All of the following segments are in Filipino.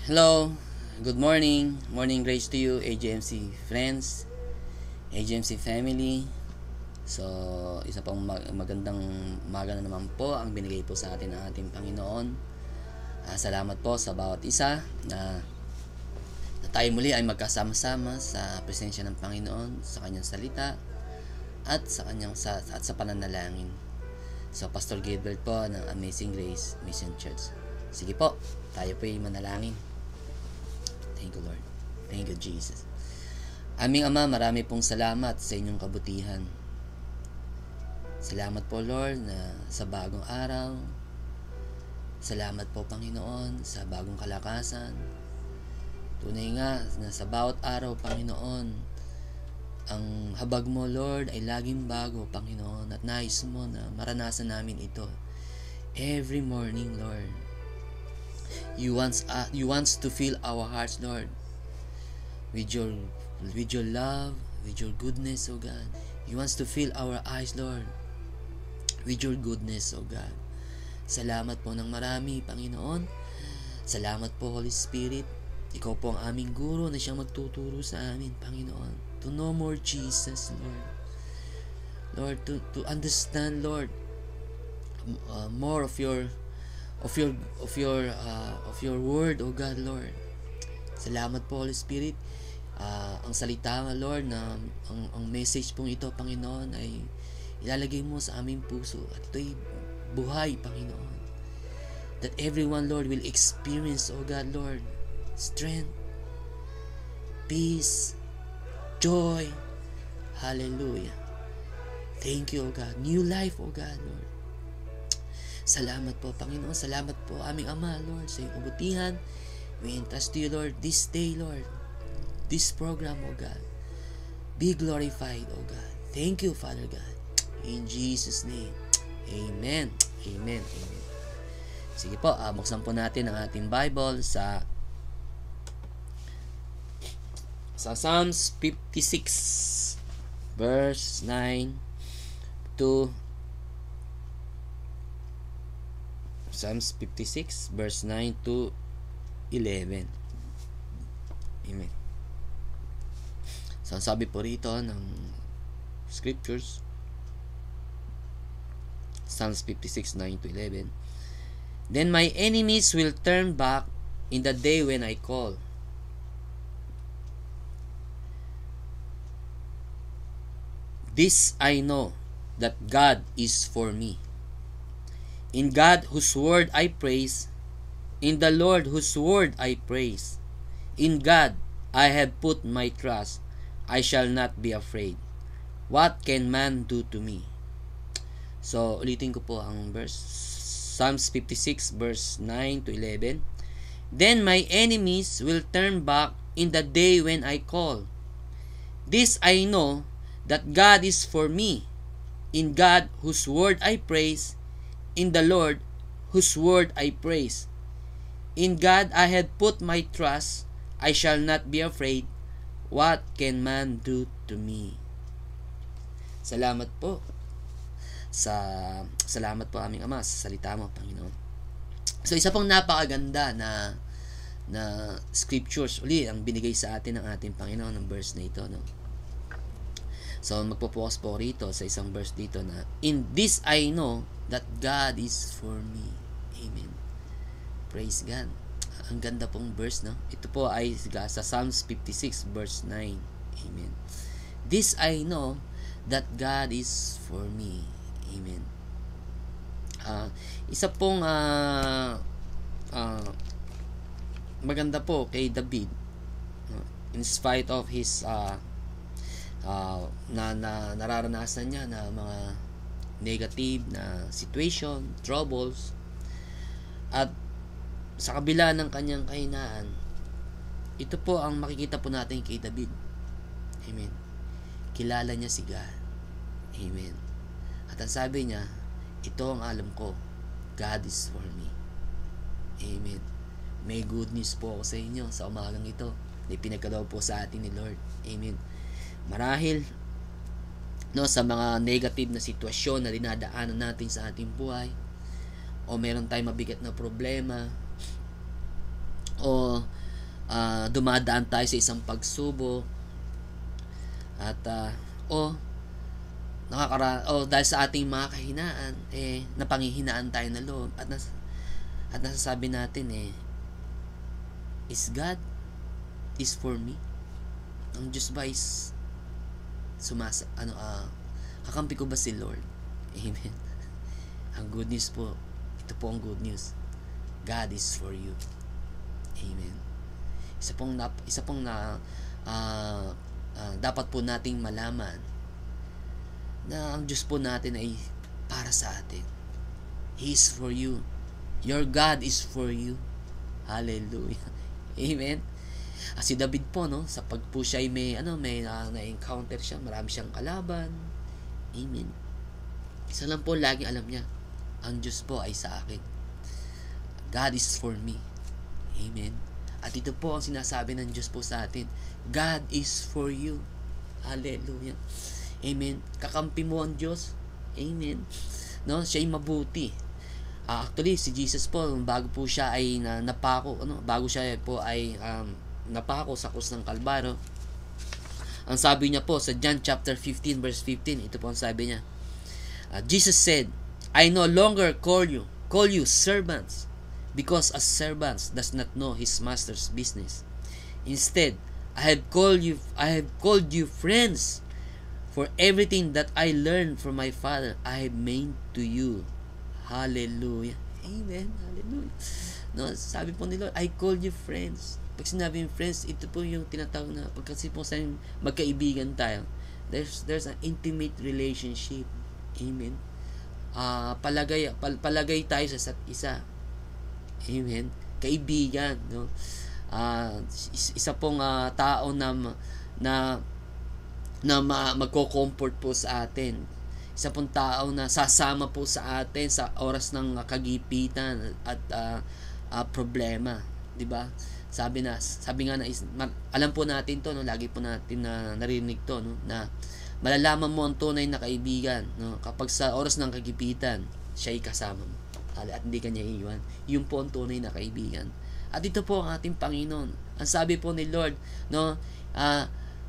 Hello, good morning. Morning grace to you, AJMC friends, AJMC family. So, isa pang magandang umaga na naman po ang binigay po sa atin ng ating Panginoon. Salamat po sa bawat isa na tayo muli ay magkasama-sama sa presensya ng Panginoon, sa kanyang salita at sa pananalangin. So, Pastor Gilbert po ng Amazing Grace Mission Church. Sige po, tayo po ay manalangin. Thank you, Lord. Thank you, Jesus. Aming Ama, marami pong salamat sa inyong kabutihan. Salamat po, Lord, na sa bagong araw. Salamat po, Panginoon, sa bagong kalakasan. Tunay nga na sa bawat araw, Panginoon, ang habag mo, Lord, ay laging bago, Panginoon, at nais mo na maranasan namin ito every morning, Lord. You want to fill our hearts, Lord, with your love, with your goodness, oh God. You want to fill our eyes, Lord, with your goodness, oh God. Salamat po ng marami, Panginoon. Salamat po, Holy Spirit. Ikaw po ang aming guro na siyang magtuturo sa amin, Panginoon. To know more Jesus, Lord. Lord, to understand, Lord, more of your word, oh God, Lord. Salamat po, Holy Spirit. Ang salita, Lord, na ang message pong ito, Panginoon, ay ilalagay mo sa aming puso at ito'y buhay, Panginoon. That everyone, Lord, will experience, oh God, Lord, strength, peace, joy. Hallelujah. Thank you, oh God. New life, oh God, Lord. Salamat po, Panginoon. Salamat po, aming Ama, Lord, sa iyong kabutihan. We entrust to you, Lord, this day, Lord. This program, O God. Be glorified, O God. Thank you, Father God. In Jesus' name. Amen. Amen. Amen. Sige po, buksan po natin ang ating Bible sa Psalms 56 verse 9 to Psalms 56 verse 9 to 11. Amen. So, sabi po rito ng scriptures, Psalms 56, 9 to 11. Then my enemies will turn back in the day when I call. This I know, that God is for me. In God whose word I praise, in the Lord whose word I praise. In God I have put my trust, I shall not be afraid. What can man do to me? So, ulitin ko po ang verse. Psalms 56 verse 9 to 11. Then my enemies will turn back in the day when I call. This I know, that God is for me. In God whose word I praise, in the Lord whose word I praise. In God I have put my trust, I shall not be afraid. What can man do to me? Salamat po. Salamat po, aming Ama, sa salita mo, Panginoon. So, isa pong napakaganda na scriptures uli ang binigay sa atin ng ating Panginoon ng verse na ito, no? So, magpo-focus po rito sa isang verse dito na, in this I know that God is for me. Amen. Praise God. Ang ganda pong verse, no? Ito po ay sa Psalms 56 verse 9. Amen. This I know that God is for me. Amen. Isa pong maganda po kay David, in spite of his nararanasan niya na mga negative na situation, troubles, at sa kabila ng kanyang kahinaan, ito po ang makikita po natin kay David. Amen. Kilala niya si God. Amen. At ang sabi niya, ito ang alam ko, God is for me. Amen. May good news po ako sa inyo sa umagang ito na pinagkaloob po sa atin ni Lord. Amen. Marahil sa mga negative na sitwasyon na dinadaanan natin sa ating buhay, o meron tayong mabigat na problema, o dumadaan tayo sa isang pagsubok at dahil sa ating mga kahinaan, napanghihinaan tayo na loob at nasasabi natin, is God is for me? Ang Diyos ba is kakampi ko ba si Lord? Amen. Ang good news po, ito po ang good news. God is for you. Amen. Isa pong dapat po nating malaman na ang Diyos po natin ay para sa atin. He is for you. Your God is for you. Hallelujah. Amen. Si David po, no, sa pag po siya ay may na-encounter siya, marami siyang kalaban. Amen. Isa lang po lagi alam niya, ang Diyos po ay sa akin. God is for me. Amen. At ito po ang sinasabi ng Diyos po sa atin, God is for you. Hallelujah. Amen. Kakampi mo ang Diyos. Amen. No, siya ay mabuti. Actually, si Jesus po, bago po siya ay napako sa krus ng Kalbaryo, ang sabi niya po sa John chapter 15 verse 15, ito po ang sabi niya. Jesus said, I no longer call you servants, because a servant does not know his master's business. Instead, I have called you friends, for everything that I learned from my Father, I have made to you. Hallelujah. Amen. Hallelujah. No, sabi po ni Lord, I called you friends. Pag sinabi yung friends, ito po yung tinatawag na, pagkasi po sa magkaibigan tayo, there's an intimate relationship. Amen. Palagay tayo sa isa't isa. Amen. Kaibigan, no? Isa pong tao na magko-comfort po sa atin. Isa pong tao na sasama po sa atin sa oras ng kagipitan at problema, 'di ba? Sabi nga na alam po natin 'to, no, lagi po natin na narinig 'to, no, na malalaman mo ang tunay na kaibigan, no, kapag sa oras ng kagipitan siya ay kasama mo at hindi kanya iiwan. Yun po ang tunay na kaibigan. At ito po ang ating Panginoon. Ang sabi po ni Lord, no,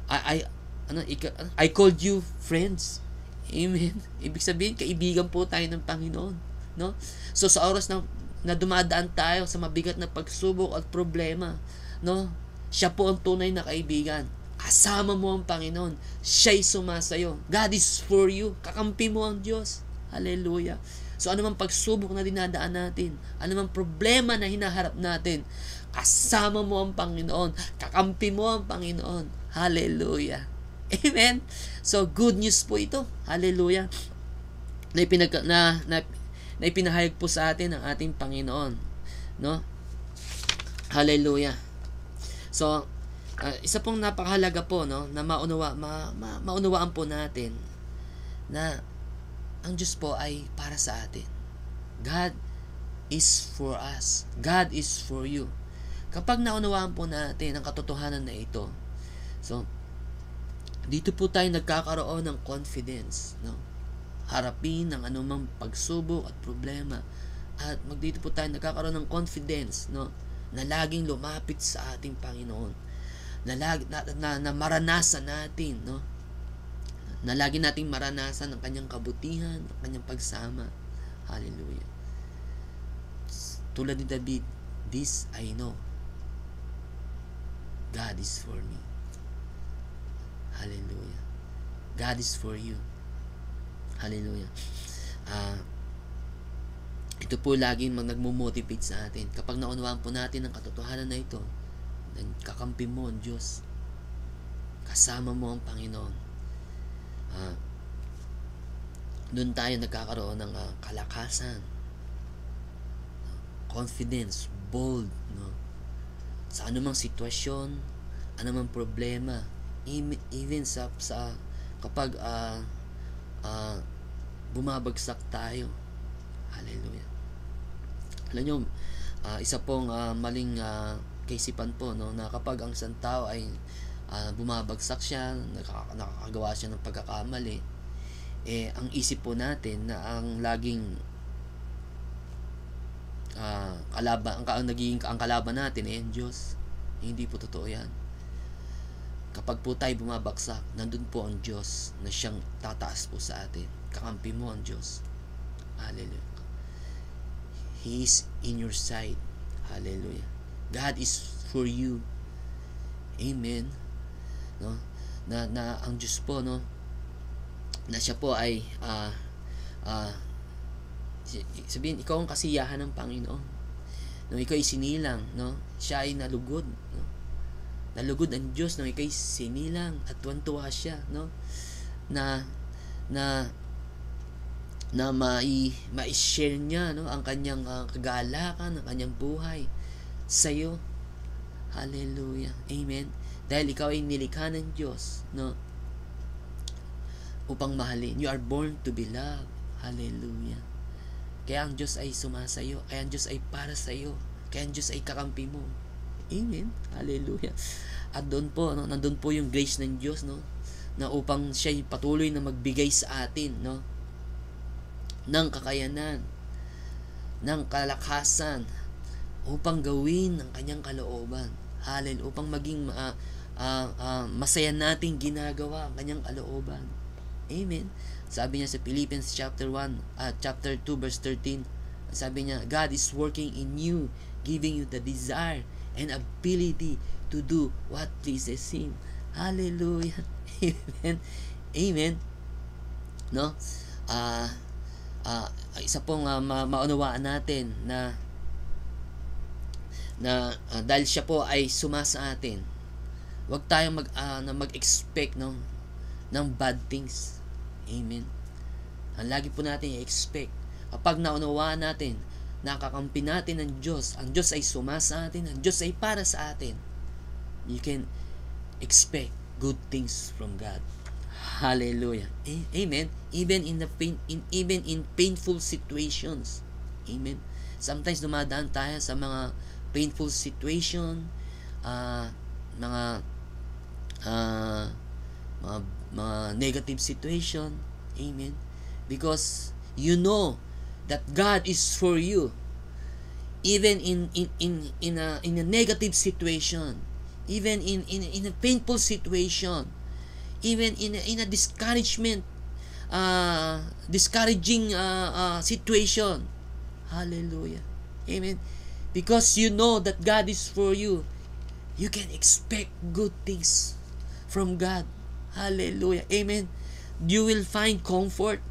I called you friends. Amen. Ibig sabihin, kaibigan po tayo ng Panginoon, no? So sa oras na dumadaan tayo sa mabigat na pagsubok at problema, no? Siya po ang tunay na kaibigan. Kasama mo ang Panginoon. Siya'y sumasayo. God is for you. Kakampi mo ang Diyos. Hallelujah. So anumang pagsubok na dinadaan natin, anumang problema na hinaharap natin, kasama mo ang Panginoon. Kakampi mo ang Panginoon. Hallelujah. Amen. So good news po ito. Hallelujah. Na ipinahayag po sa atin ng ating Panginoon, no? Hallelujah. So isa pong napakahalaga po, no, na maunawaan po natin na ang Diyos po ay para sa atin. God is for us. God is for you. Kapag naunawaan po natin ang katotohanan na ito, so dito po tayo nagkakaroon ng confidence, no? Harapin ang anumang pagsubok at problema. At dito po tayo nagkakaroon ng confidence, no, na laging lumapit sa ating Panginoon. Na maranasan natin, no? Na lagi nating maranasan ang kanyang kabutihan, ang kanyang pagsama. Hallelujah. Tulad ni David, this I know. God is for me. Hallelujah. God is for you. Hallelujah. Ito po laging nagmo-motivate sa atin. Kapag naunawaan po natin ang katotohanan na ito, kakampi mo ang Diyos. Kasama mo ang Panginoon. Doon tayo nagkakaroon ng kalakasan, confidence, bold, no? Sa anumang sitwasyon, anumang problema, even sa kapag bumabagsak tayo. Hallelujah. Alam nyo, isa pong maling kaisipan po, no, na kapag ang isang tao ay bumabagsak siya, nakakagawa siya ng pagkakamali, ang isip po natin na ang laging ang kalaban natin ay ang Diyos. Hindi po totoo yan. Kapag po tayo bumabagsak, nandun po ang Diyos na siyang tataas po sa atin. Kakampi mo ang Diyos. Hallelujah. He is in your side. Hallelujah. God is for you. Amen. No? Na ang Diyos po, no, na siya po ay sabihin, ikaw ang kasiyahan ng Panginoon. No, ikaw ay sinilang, no? Siya ay nalugod, no? Nalugod ang Diyos nang ikaw ay sinilang at tuwan-tuwa siya, no? Na mai-share niya, no, ang kanyang kagalakan, ang kanyang buhay sa iyo. Hallelujah. Amen. Dahil ikaw ay nilikha ng Diyos, no, upang mahalin. You are born to be loved. Hallelujah. Kaya ang Diyos ay sumasayo. Kaya ang Diyos ay para sa iyo. Kaya ang Diyos ay kakampi mo. Amen. Hallelujah. At doon po, no, nandun po yung grace ng Diyos, no, na upang siya ay patuloy na magbigay sa atin, no, ng kakayanan, ng kalakasan, upang gawin ang kanyang kalooban. Hallelujah. Upang maging masaya nating ginagawa ang kanyang kalooban. Amen. Sabi niya sa Philippians chapter 2 verse 13, sabi niya, God is working in you, giving you the desire and ability to do what pleases Him. Hallelujah. Amen. Amen. No? Isa pong maunawaan natin na dahil siya po ay sumasa atin, huwag tayong mag-expect, no, ng bad things. Amen. Ang lagi po natin i-expect, kapag naunawaan natin, nakakampi natin ang Diyos ay sumasa atin, ang Diyos ay para sa atin, you can expect good things from God. Hallelujah. Amen. Even in painful situations. Amen. Sometimes dumadaan tayo sa mga painful situation, mga negative situation. Amen. Because you know that God is for you, even in a negative situation, even in a painful situation, even in a discouraging situation. Hallelujah. Amen. Because you know that God is for you, you can expect good things from God. Hallelujah. Amen. You will find comfort.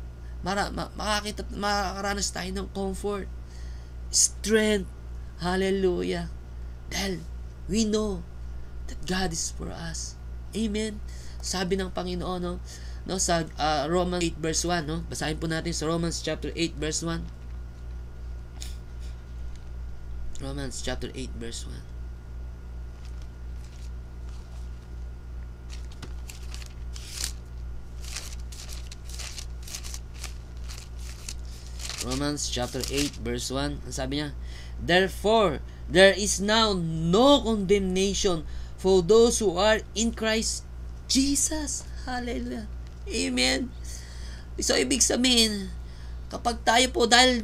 Makakaranas tayo ng comfort, strength. Hallelujah. Dahil we know that God is for us. Amen. Sabi ng Panginoon, no, sa Romans 8 verse 1, no? Basahin po natin sa Romans chapter 8 verse 1. Romans chapter 8 verse 1. Romans chapter 8 verse 1. Ang sabi niya, therefore, there is now no condemnation for those who are in Christ Jesus. Hallelujah. Amen. So, ibig sabihin, kapag tayo po, dahil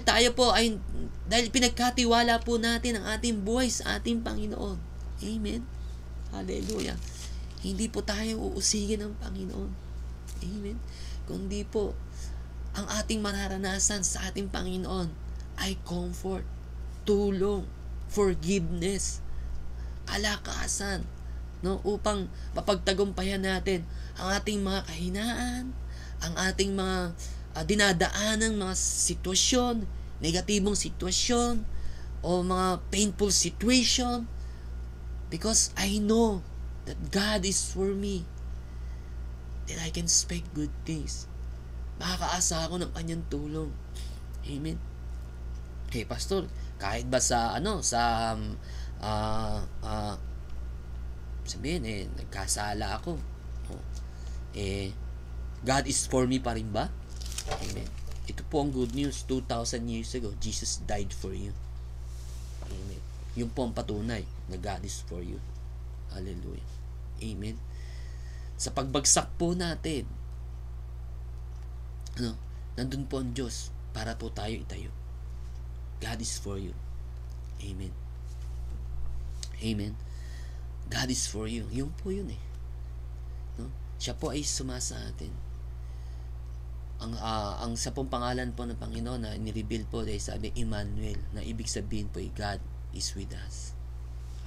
tayo po ay, dahil pinagkatiwala po natin ang ating buhay sa ating Panginoon. Amen. Hallelujah. Hindi po tayo uusigin ng Panginoon. Amen. Kundi po, ang ating mararanasan sa ating Panginoon ay comfort, tulong, forgiveness, kalakasan, no, upang mapagtagumpayan natin ang ating mga kahinaan, ang ating mga dinadaanang mga sitwasyon, negatibong sitwasyon, o mga painful situation, because I know that God is for me, then I can expect good things. Makakaasa ako ng kanyang tulong. Amen. Hey, pastor, kahit ba sa sabihin, nagkasala ako, God is for me pa rin ba? Amen. Ito po ang good news. 2,000 years ago, Jesus died for you. Amen. Yung po ang patunay na God is for you. Hallelujah. Amen. Sa pagbagsak po natin, nandun po ang Diyos para po tayo itayo. God is for you. Amen. Amen. God is for you. Yun po yun eh. No? Siya po ay sumasa atin. Ang sa pong pangalan po ng Panginoon na ni-reveal po dahil sabi Emmanuel, na ibig sabihin po ay God is with us.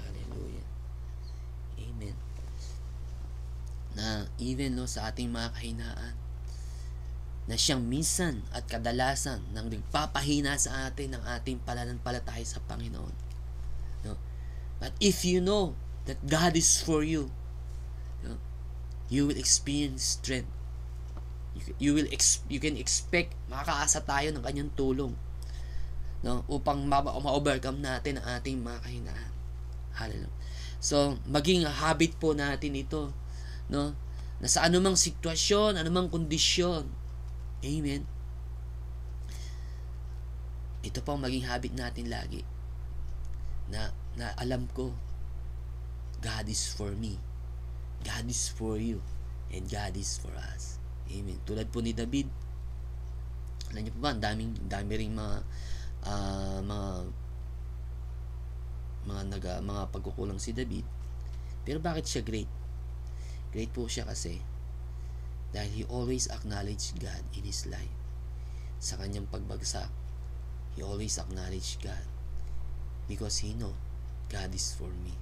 Hallelujah. Amen. Na even sa ating mga kahinaan, na siyang minsan at kadalasan nang nagpapahina sa atin ng ating pananampalataya sa Panginoon. No? But if you know that God is for you, you will experience strength. You can expect, makakaasa tayo ng kanyang tulong, no, upang ma-overcome natin ang ating mga kahinaan. Hallelujah. So, maging habit po natin ito, no, na sa anumang sitwasyon, anumang kondisyon, amen, ito po ang maging habit natin lagi, na alam ko, God is for me, God is for you, and God is for us. Amen. Tulad po ni David, alam niyo po ba, dami ring mga pagkukulang si David. Pero bakit siya great? Great po siya kasi dahil he always acknowledged God in his life. Sa kanyang pagbagsak, he always acknowledged God because he know God is for me.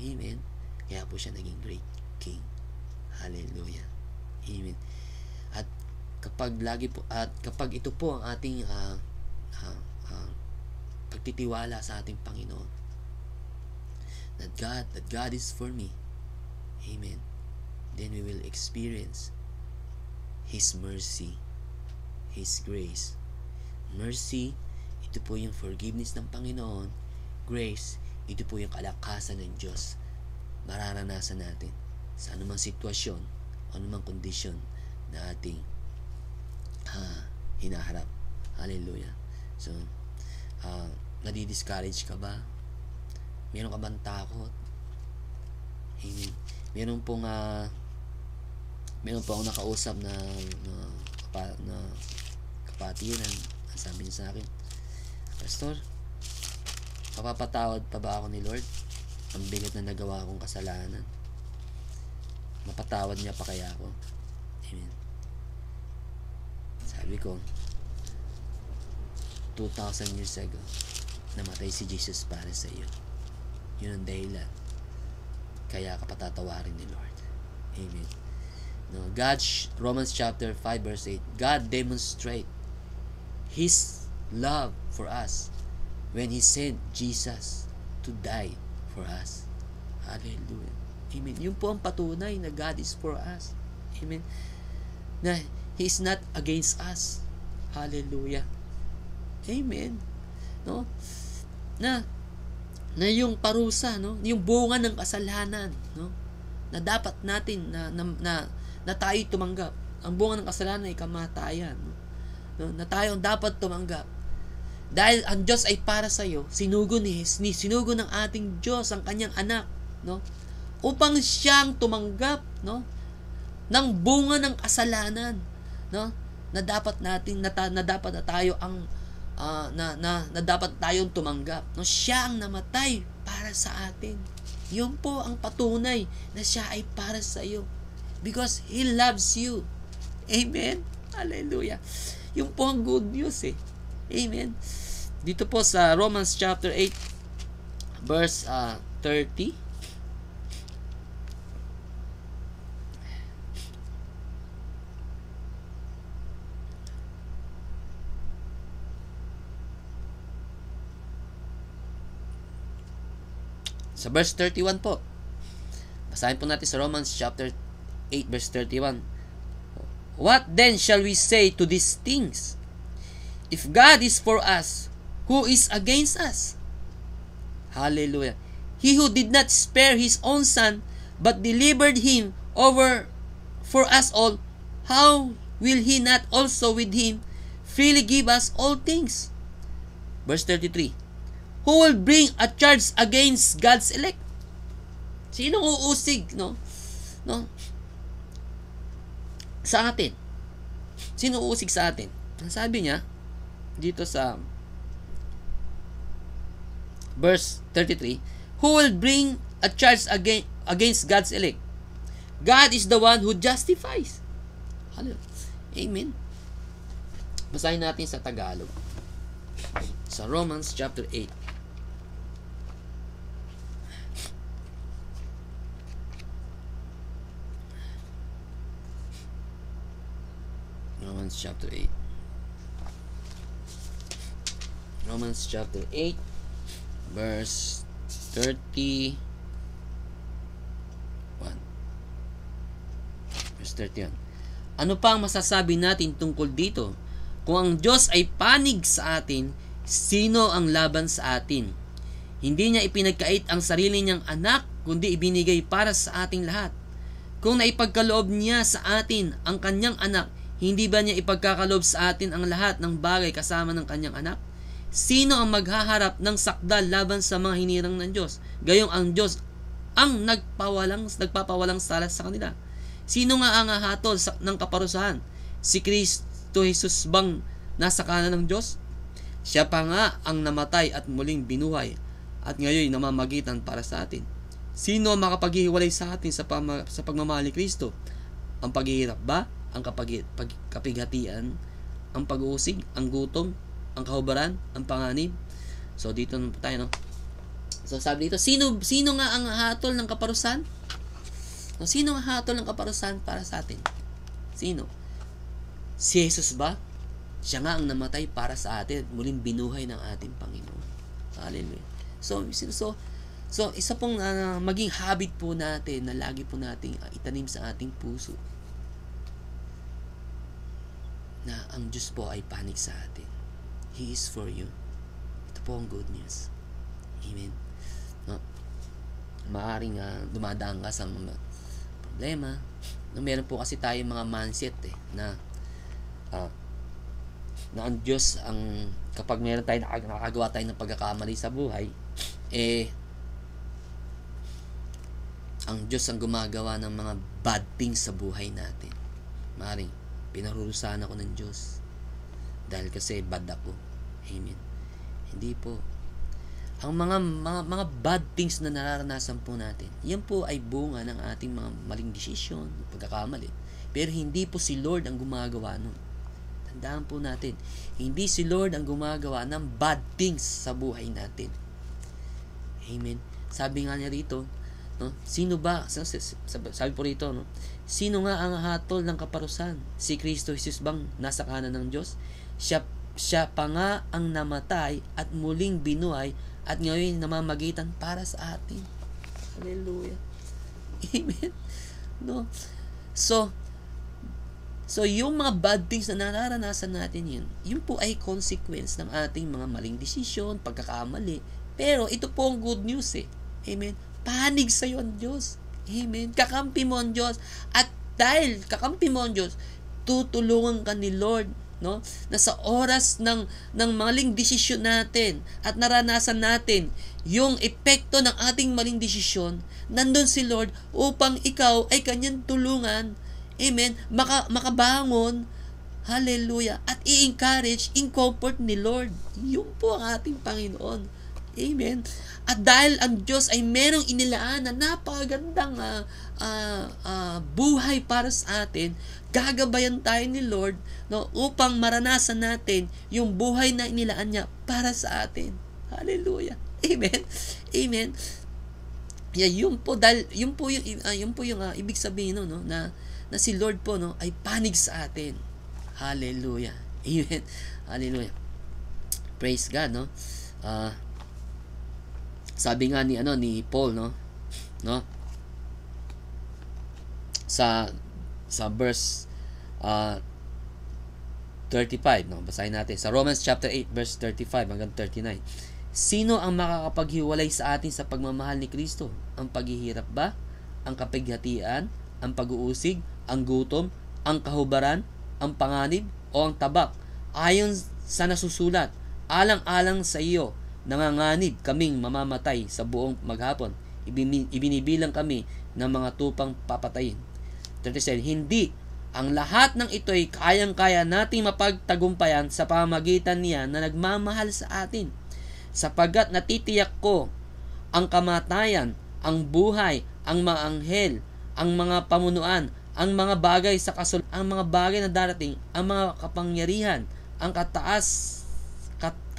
Amen. Kaya po siya naging great king. Hallelujah. Amen. At kapag ito po ang ating pagtitiwala sa ating Panginoon, that God is for me, amen, then we will experience His mercy, His grace. Mercy, ito po yung forgiveness ng Panginoon. Grace, ito po yung kalakasan ng Diyos. Mararanasan natin sa anumang sitwasyon, anumang kondisyon na ating hinaharap. Hallelujah. So, nadi-discourage ka ba? Meron ka bang takot? Amen. Meron po akong nakausap na kapatiran. Sabi niya sa akin, Pastor, mapapatawad pa ba ako ni Lord? Ang bigat na nagawa kong kasalanan. Mapatawad niya pa kaya ako? Amen. Sabi ko, 2,000 years ago, namatay si Jesus para sa iyo. Yun ang dahilan kaya ka patatawarin ni Lord. Amen. No, Romans chapter 5 verse 8, God demonstrate His love for us when He sent Jesus to die for us. Hallelujah. Amen. Yun po ang patunay na God is for us. Amen. Na He is not against us. Hallelujah. Amen. No? Na yung parusa, no? Yung bunga ng kasalanan, no? Na dapat natin na tayo tumanggap. Ang bunga ng kasalanan ay kamatayan, no? Na tayo dapat tumanggap. Dahil ang Diyos ay para sa iyo, sinugo ng ating Diyos ang kanyang anak, no? Upang siyang tumanggap, no, ng bunga ng kasalanan, no? Na dapat nating na dapat na tayo ang na dapat tayong tumanggap, no? Siya ang namatay para sa atin. Yun po ang patunay na siya ay para sa iyo because He loves you. Amen. Hallelujah. Yun po ang good news eh. Amen. Dito po sa Romans chapter 8 verse 30. Sa verse 31 po. Basahin po natin sa Romans chapter 8 verse 31. What then shall we say to these things? If God is for us, who is against us? Hallelujah. He who did not spare His own Son, but delivered Him over for us all, how will He not also with Him freely give us all things? Verse 33. Who will bring a charge against God's elect? Sinong uusig, no? Sa atin. Sino uusig sa atin? Sabi niya dito sa verse 33, who will bring a charge against God's elect? God is the one who justifies. Amen. Basahin natin sa Tagalog. Sa Romans chapter 8. Romans chapter 8. Romans chapter 8 verse 31. Verse 31. Ano pa ang masasabi natin tungkol dito? Kung ang Diyos ay panig sa atin, sino ang laban sa atin? Hindi niya ipinagkait ang sarili niyang anak, kundi ibinigay para sa ating lahat. Kung naipagkaloob niya sa atin ang kanyang anak, hindi ba niya ipagkakaloob sa atin ang lahat ng bagay kasama ng kanyang anak? Sino ang maghaharap ng sakdal laban sa mga hinirang ng Diyos? Gayong ang Diyos ang nagpapawalang sala sa kanila. Sino nga ang hahatol ng kaparusahan? Si Kristo Jesus bang nasa kanan ng Diyos? Siya pa nga ang namatay at muling binuhay at ngayon namamagitan para sa atin. Sino ang makapaghiwalay sa atin sa pagmamahal ni Kristo? Ang paghihirap ba? Ang kapighatian? Ang pag-uusig? Ang gutom? Ang kahubaran? Ang panganib? So dito na tayo, no? So sabi dito, sino nga ang hatol ng kaparusahan? No, sino ang hatol ng kaparusahan para sa atin? Sino? Si Jesus ba? Siya nga ang namatay para sa atin at muling binuhay ng ating Panginoon. Hallelujah. So isa pong maging habit po natin na lagi po nating itanim sa ating puso na ang Diyos po ay panig sa atin. He is for you. Ito po ang good news. Amen. No? Maaring dumadaan ka sa mga problema. No, meron po kasi tayo mga mindset na ang Diyos ang kapag meron tayo nakagawa tayo ng pagkakamali sa buhay, ang Diyos ang gumagawa ng mga bad things sa buhay natin. Maaring pinarurusahan ako ng Diyos dahil kasi bad ako. Amen. Hindi po. Ang mga bad things na nararanasan po natin, yan po ay bunga ng ating mga maling desisyon, pagkakamali. Pero hindi po si Lord ang gumagawa nun. Tandaan po natin, hindi si Lord ang gumagawa ng bad things sa buhay natin. Amen. Sabi nga niya rito, no? Sino ba? Sabi po rito, no? Sino nga ang hatol ng kaparusahan? Si Kristo Jesus bang nasa kanan ng Diyos? Siya pa nga ang namatay at muling binuhay at ngayon namamagitan para sa atin. Hallelujah. Amen. No? So yung mga bad things na nararanasan natin yun po ay consequence ng ating mga maling desisyon, pagkakamali. Pero ito po ang good news Amen. Panig sa iyo ang Diyos. Amen. Kakampi mo ang Diyos. At dahil kakampi mo ang Diyos, tutulungan ka ni Lord, no? Na sa oras ng maling desisyon natin at naranasan natin yung epekto ng ating maling desisyon, nandun si Lord upang ikaw ay kanyang tulungan. Amen. Makabangon. Hallelujah. At i-encourage, in-comfort ni Lord. Yun po ang ating Panginoon. Amen. At dahil ang Diyos ay merong inilaan na napakagandang buhay para sa atin, gagabayan tayo ni Lord, no, upang maranasan natin yung buhay na inilaan niya para sa atin. Hallelujah. Amen. Amen. Yeah, yun po yung ibig sabihin no, na si Lord po no ay panig sa atin. Hallelujah. Amen. Hallelujah. Praise God, no. Sabi nga ni Paul, no sa verse 35, no, basahin natin sa Romans chapter 8 verse 35 hanggang 39. Sino ang makakapaghiwalay sa atin sa pagmamahal ni Kristo? Ang paghihirap ba? Ang kapighatian? Ang pag-uusig? Ang gutom? Ang kahubaran? Ang panganib? O ang tabak? Ayon sa nasusulat, alang-alang sa iyo, nanganganib kaming mamamatay sa buong maghapon. Ibinibilang kami ng mga tupang papatayin. 37. Hindi. Ang lahat ng ito ay kayang-kaya nating mapagtagumpayan sa pamamagitan niya na nagmamahal sa atin. Sapagkat natitiyak ko ang kamatayan, ang buhay, ang mga anghel, ang mga pamunuan, ang mga bagay sa ang mga bagay na darating, ang mga kapangyarihan, ang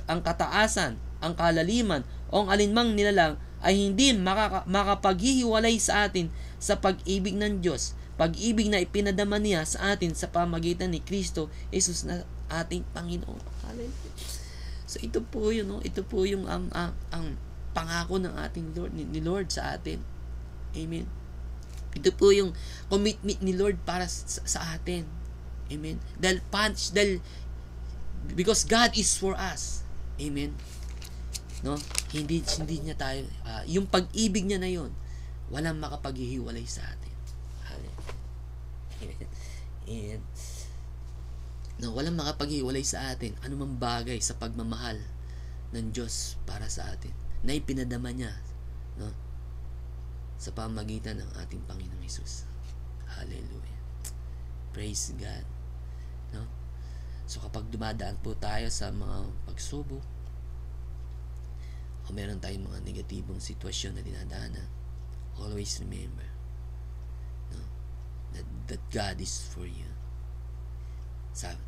ang kataasan, ang kalaliman, o ang alinmang nilalang ay hindi makapaghihiwalay sa atin sa pag-ibig ng Diyos, pag-ibig na ipinadama niya sa atin sa pamagitan ni Kristo Jesus na ating Panginoon. Hallelujah. So ito po yun, no? Ito po yung ang pangako ng ating Lord, ni Lord sa atin. Amen. Ito po yung commitment ni Lord para sa atin. Amen. Because God is for us. Amen. No? Hindi niya tayo, yung pag-ibig niya na yon, walang makapaghihiwalay sa atin. Amen. Amen. No, walang makapaghiwalay sa atin anumang bagay sa pagmamahal ng Diyos para sa atin na ipinadama niya, no, sa pamagitan ng ating Panginoong Hesus. Hallelujah. Praise God. No? So kapag dumadaan po tayo sa mga pagsubok o meron tayong mga negatibong sitwasyon na dinadaanan, always remember, no, that God is for you.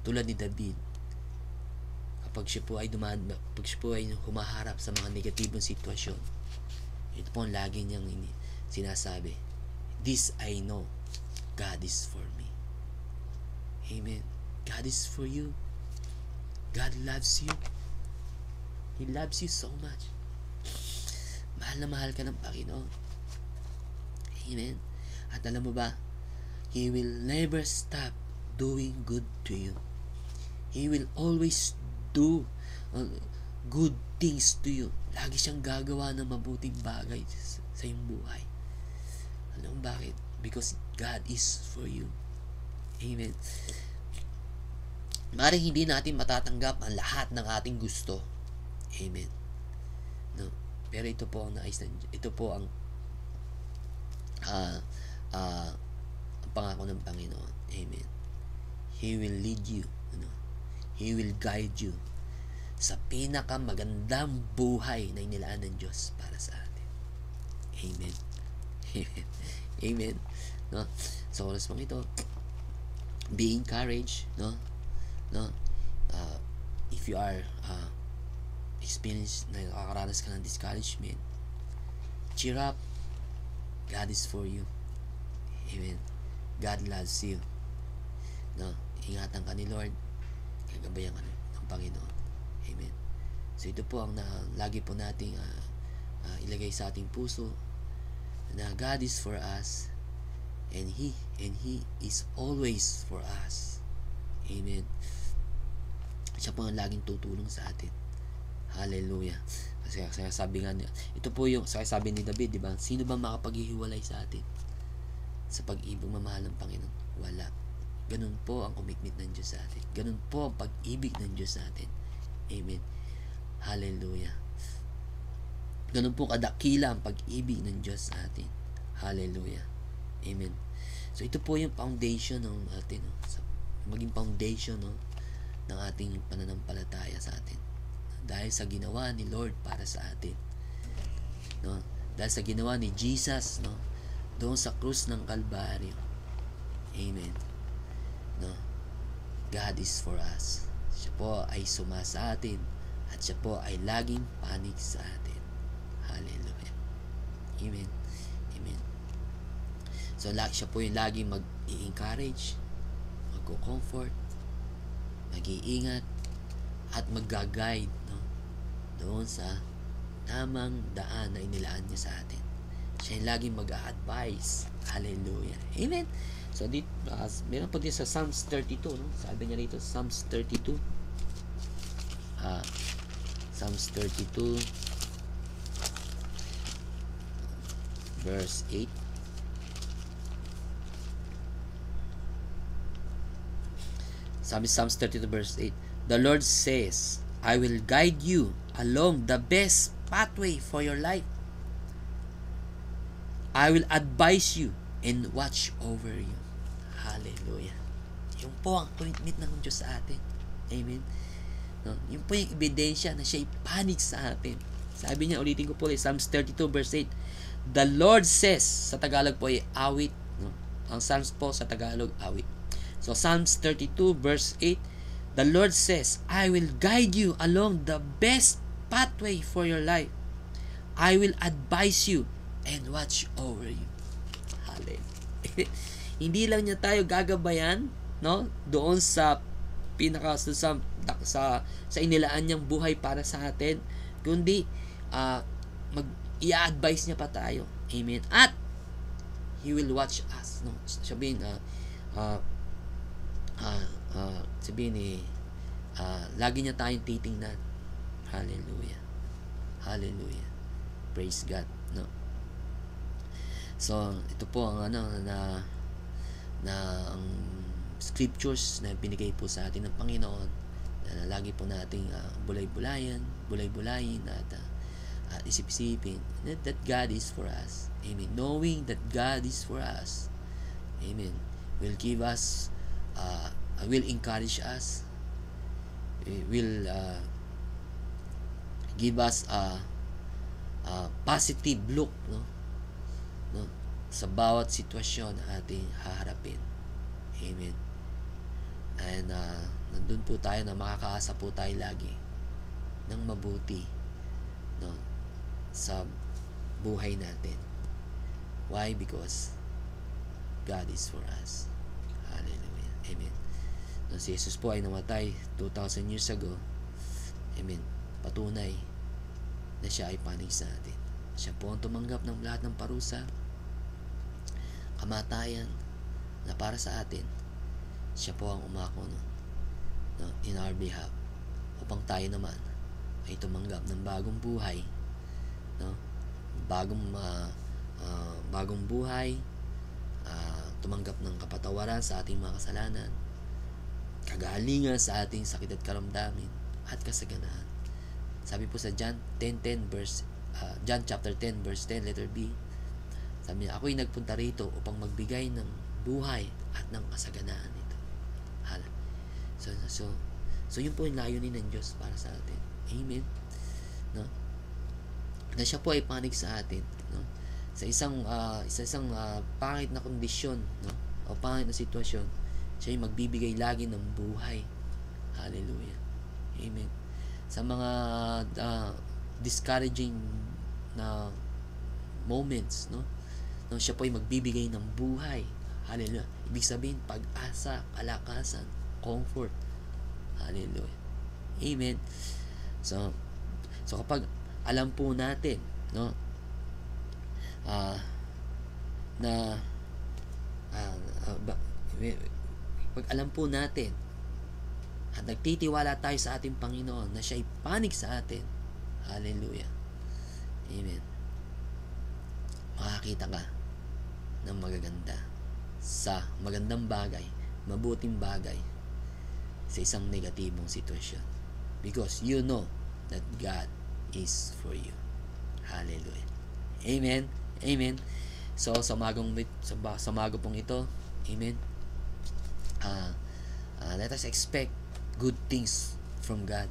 Tulad ni David, kapag siya po ay humaharap sa mga negatibong sitwasyon, ito po ang lagi niyang sinasabi, this I know, God is for me. Amen. God is for you. God loves you. He loves you so much. Mahal na mahal ka ng Panginoon. Amen. At alam mo ba, He will never stop doing good to you. He will always do good things to you. Lagi siyang gagawa ng mabuting bagay sa iyong buhay. Alam mo bakit? Because God is for you. Amen. Maring hindi natin matatanggap ang lahat ng ating gusto. Amen. No. Pero ito po ang nais ng Diyos. Ito po ang pangako ng Panginoon. Amen. He will lead you. He will guide you sa pinakamagandang buhay na inilaan ng Diyos para sa atin. Amen. Amen. Amen. No? Sa oras pang ito, be encouraged. No? If you are nakakaranas ka ng discouragement, cheer up. God is for you. Amen. God loves you. No, ingatan ka ni Lord, gagabayan ka ng Panginoon. Amen. So ito po ang lagi po nating ilagay sa ating puso, na God is for us, and He is always for us. Amen. Siya po ang laging tutulong sa atin. Hallelujah. Kasi sabi nga niya, ito po yung sabi ni David, di ba? Sino ba makapaghihiwalay sa atin sa pag-ibig mamahal ng Panginoon? Wala. Ganun po ang commitment ng Diyos sa atin. Ganun po ang pag-ibig ng Diyos sa atin. Amen. Hallelujah. Ganun po kadakila ang pag-ibig ng Diyos sa atin. Hallelujah. Amen. So ito po yung foundation ng atin, no? Maging foundation, no, ng ating pananampalataya sa atin. Dahil sa ginawa ni Lord para sa atin. No? Dahil sa ginawa ni Jesus, no, doon sa krus ng Kalbaryo. Amen. No? God is for us. Siya po ay sumasa atin at siya po ay laging panig sa atin. Hallelujah. Amen. Amen. So siya po yung laging mag-i-encourage, magko-comfort, mag-iingat, at mag-guide, no, doon sa tamang daan na inilaan niya sa atin. Siya yung laging mag-a-advise. Hallelujah. Amen. So dito, meron po dito sa Psalms 32, no? Sabi niya dito, Psalms 32. Psalms 32 verse 8. Sabi Psalms 32 verse 8, the Lord says, I will guide you along the best pathway for your life. I will advise you and watch over you. Hallelujah. Yung po ang commitment ng Diyos sa atin. Amen. No? Yung po yung ebidensya na siya ipanig sa atin Sabi niya, ulitin ko po, Psalms 32 verse 8. The Lord says, sa Tagalog po ay awit. No? Ang Psalms po sa Tagalog, awit. So, Psalms 32 verse 8. The Lord says, I will guide you along the best pathway for your life. I will advise you and watch over you. Hallelujah. Hindi lang niya tayo gagabayan, no? Doon sa sa inilaan niyang buhay para sa atin, kundi i-advise niya pa tayo. Amen. At He will watch us, no? Sabihin lagi niya tayong titingnan. Hallelujah. Hallelujah. Praise God, no? So, ito po ang ang scriptures na binigay po sa atin ng Panginoon, na lagi po nating bulay-bulayin at isip-isipin that God is for us. Amen. Knowing that God is for us, amen, will give us will encourage us, will give us a positive look, no, sa bawat sitwasyon na ating haharapin. Amen. And nandun po tayo na makakaasa po tayo lagi ng mabuti, no, sa buhay natin. Why? Because God is for us. Hallelujah. Amen. No, si Jesus po ay namatay 2,000 years ago. Amen. Patunay na siya ay panig sa atin. Siya po ang tumanggap ng lahat ng parusa, kamatayan na para sa atin. Siya po ang umako no, in our behalf, upang tayo naman ay tumanggap ng bagong buhay, no? Bagong buhay, tumanggap ng kapatawaran sa ating mga kasalanan, kagalingan sa ating sakit at karamdamin, at kasaganaan. Sabi po sa John chapter 10 verse 10 letter B, sabi niya, ako'y nagpunta rito upang magbigay ng buhay at ng kasaganaan nito. So yun po yung layunin ng Diyos para sa atin. Amen. No? Na siya po ay panig sa atin, no? Sa isang pangit na kondisyon, no, o pangit na sitwasyon, siya ay magbibigay lagi ng buhay. Hallelujah. Amen. Sa mga discouraging na moments, no, siya po ay magbibigay ng buhay. Hallelujah. Ibig sabihin, pag-asa, kalakasan, comfort. Hallelujah. Amen. So kapag alam po natin, no, pag alam po natin at nagtitiwala tayo sa ating Panginoon na siya ay panig sa atin, hallelujah, amen, makakita ka ng magandang bagay, mabuting bagay sa isang negatibong sitwasyon, because you know that God is for you. Hallelujah. Amen. Amen. So sa umaga pong ito, amen, let us expect good things from God.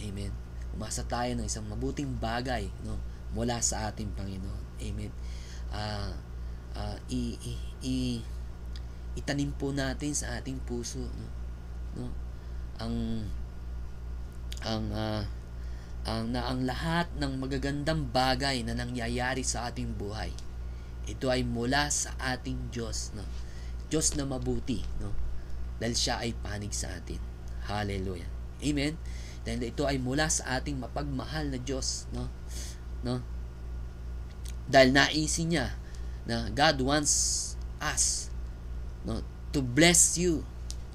Amen. Umasa tayo ng isang mabuting bagay, no, mula sa ating Panginoon. Amen. Itanim po natin sa ating puso, no, ang lahat ng magagandang bagay na nangyayari sa ating buhay, ito ay mula sa ating Diyos, no? Diyos na mabuti, no? Dahil siya ay panig sa atin. Hallelujah. Amen. Dahil ito ay mula sa ating mapagmahal na Diyos, no? Dahil naisin niya na God wants us, no, to bless you.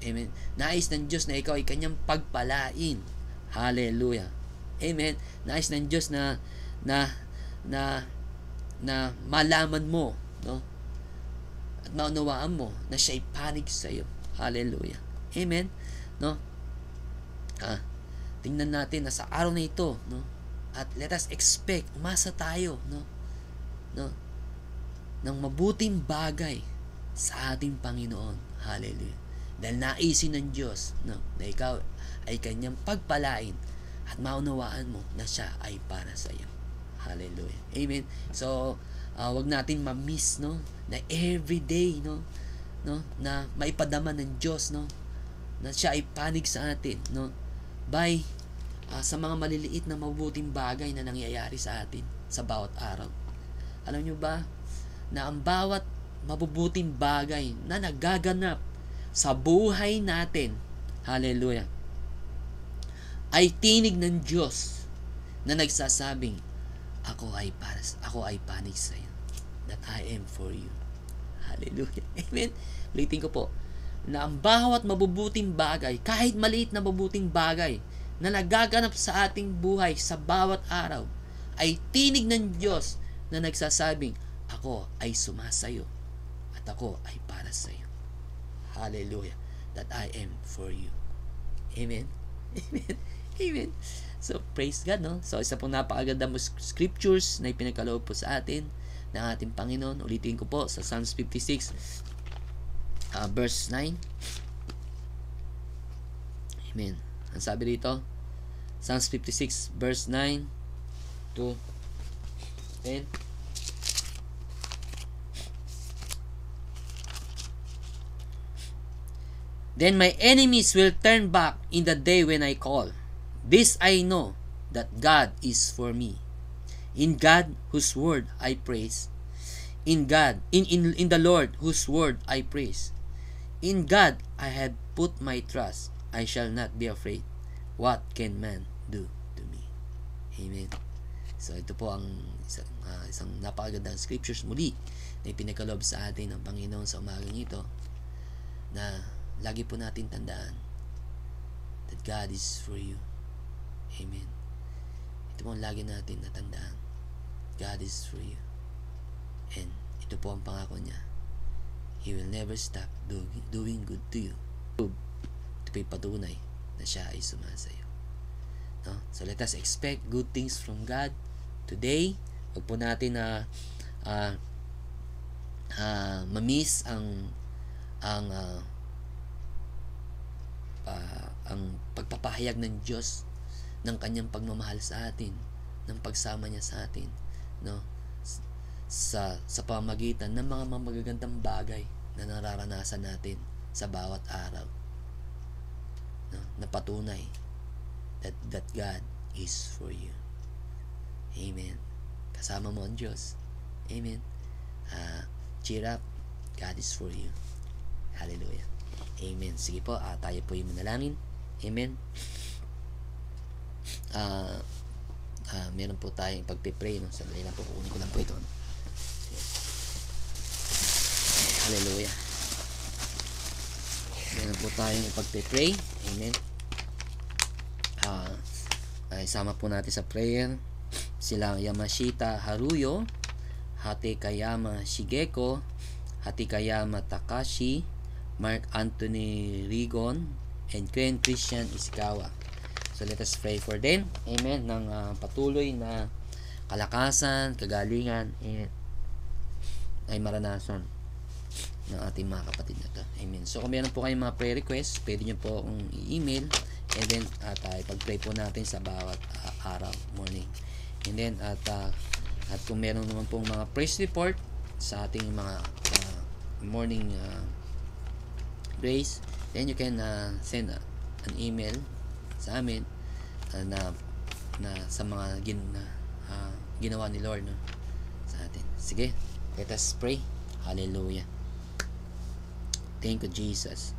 Amen. Nais ng Diyos na ikaw ay kanyang pagpalain. Hallelujah. Amen. Nais ng Diyos na malaman mo, no, at maunawaan mo na siya ay panig sa iyo. Hallelujah. Amen. No? Tingnan natin na sa araw na ito, no, at let us expect, umasa tayo, no, ng mabuting bagay sa ating Panginoon. Hallelujah. Dahil naisin ng Diyos, no, na ikaw ay kanyang pagpalain at maunawaan mo na siya ay para sa iyo. Hallelujah. Amen. So, wag natin ma-miss, no, na everyday, no, na maipadama ng Diyos, no, na siya ay panig sa atin, no, by sa mga maliliit na mabuting bagay na nangyayari sa atin sa bawat araw. Alam nyo ba na ang bawat mabubuting bagay na nagaganap sa buhay natin, hallelujah, ay tinig ng Diyos na nagsasabing, ako ay panig sa iyo, that I am for you. Hallelujah. Amen. Ulitin ko po, na ang bawat mabubuting bagay, kahit maliit na mabuting bagay na nagaganap sa ating buhay sa bawat araw, ay tinig ng Diyos na nagsasabing, ako ay sumasayo at ako ay para sa iyo. Hallelujah. That I am for you. Amen. Amen. Amen. So, praise God, no? So, isa pong napakaganda mo scriptures na ipinagkaloob po sa atin ng ating Panginoon. Ulitin ko po sa Psalms 56, verse 9. Amen. Ang sabi dito, Psalms 56, verse 9 to 10. Then my enemies will turn back in the day when I call. This I know, that God is for me. In God, whose word I praise. In the Lord, whose word I praise. In God I have put my trust. I shall not be afraid. What can man do to me? Amen. So ito po ang isang napakagandang scriptures muli na ipinagkaloob sa atin ng Panginoon sa umagang ito, na lagi po natin tandaan that God is for you. Amen. Ito po ang lagi natin natandaan. God is for you. And ito po ang pangako niya. He will never stop doing good to you. Ito po yung patunay na siya ay sumasayo. No? So let us expect good things from God today. Huwag po natin na mamiss ang pagpapahayag ng Diyos ng kanyang pagmamahal sa atin, ng pagsama niya sa atin, no, sa pamamagitan ng mga magagandang bagay na nararanasan natin sa bawat araw, no, na patunay that God is for you. Amen. Kasama mo ang Diyos. Amen. Cheer up. God is for you. Hallelujah. Amen. Sige po, tayo po yung manalangin. Amen. Meron po tayong pagpipray, no? Sandali lang po, kukunin ko lang po ito. Hallelujah. Meron po tayong pagpipray. Amen. Isama po natin sa prayer sila Yamashita Haruyo, Hatekayama Shigeko, Hatekayama Takashi, Mark Anthony Rigon, and Ken Christian Iskawa. So let us pray for them. Amen. Ng patuloy na kalakasan, kagalingan, ay maranasan ng ating mga kapatid na to. Amen. So kung meron po kayong mga prayer requests, pwede nyo po akong i-email, and then pag-pray po natin sa bawat araw, morning. And then at kung meron naman pong mga praise report sa ating mga morning grace, then you can send an email sa amin na sa mga ginawa ni Lord, no, sa atin. Sige, let us pray. Hallelujah. Thank you, Jesus.